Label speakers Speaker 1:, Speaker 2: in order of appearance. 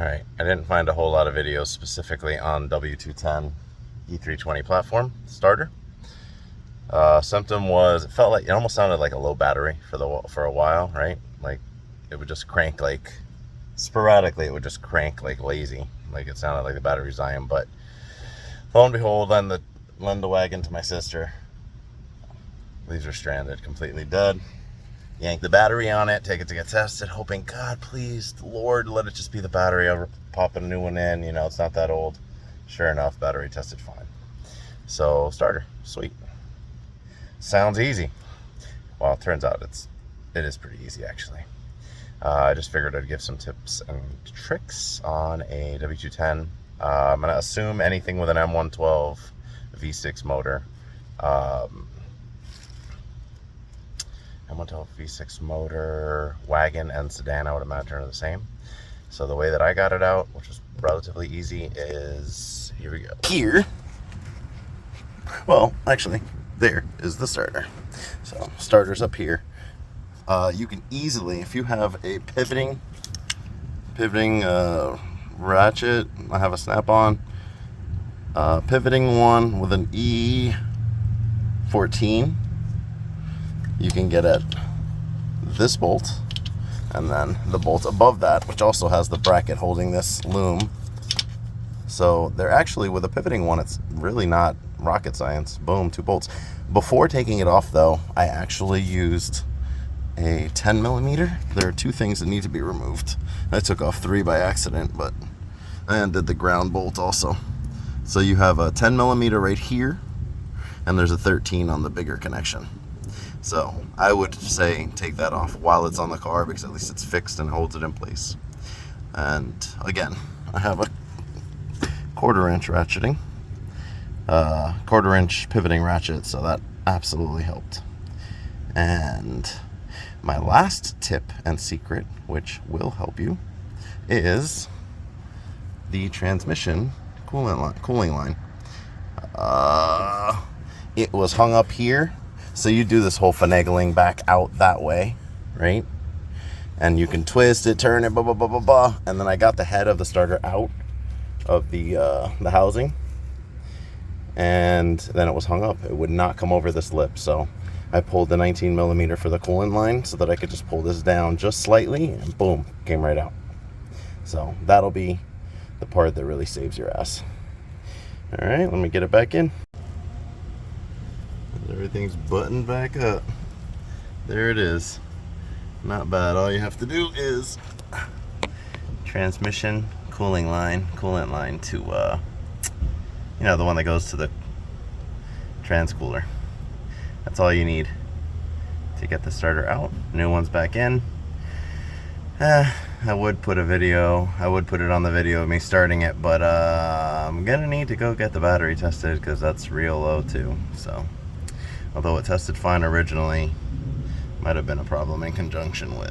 Speaker 1: Alright, I didn't find a whole lot of videos specifically on W210 E320 platform starter. Symptom was, it felt like, it almost sounded like a low battery for a while, right? Like, it would just crank like, sporadically it would just crank like lazy. Like it sounded like the battery was dying, but lo and behold, lend the wagon to my sister. These are stranded, completely dead. Yank the battery on it, take it to get tested, hoping, God, please, Lord, let it just be the battery. I'll pop a new one in, you know, it's not that old. Sure enough, battery tested fine. So, starter, sweet. Sounds easy. Well, it turns out it is pretty easy, actually. I just figured I'd give some tips and tricks on a W210. I'm going to assume anything with an M112 V6 motor. M112 V6 motor, wagon, and sedan, I would imagine, are the same. So the way that I got it out, which was relatively easy, is, here we go. Here, well, actually, there is the starter. So starter's up here. You can easily, if you have a pivoting ratchet, I have a snap-on, pivoting one with an E14, you can get at this bolt, and then the bolt above that, which also has the bracket holding this loom. So they're actually, with a pivoting one, it's really not rocket science. Boom, 2 bolts. Before taking it off, though, I actually used a 10 millimeter. There are 2 things that need to be removed. I took off 3 by accident, but I did the ground bolt also. So you have a 10 millimeter right here, and there's a 13 on the bigger connection. So I would say take that off while it's on the car, because at least it's fixed and holds it in place. And again, I have a 1/4 inch ratcheting, 1/4 inch pivoting ratchet, so that absolutely helped. And my last tip and secret, which will help you, is the transmission cooling line. It was hung up here. So you do this whole finagling back out that way, right? And you can twist it, turn it, blah, blah, blah, blah, blah. And then I got the head of the starter out of the housing. And then it was hung up. It would not come over this lip. So I pulled the 19 millimeter for the coolant line so that I could just pull this down just slightly, and boom, came right out. So that'll be the part that really saves your ass. All right, let me get it back in. Everything's buttoned back up. There it is. Not bad. All you have to do is transmission coolant line to you know, the one that goes to the trans cooler. That's all you need to get the starter out. New one's back in. I would put it on the video of me starting it, but I'm gonna need to go get the battery tested, because that's real low too. So although it tested fine originally, might have been a problem in conjunction with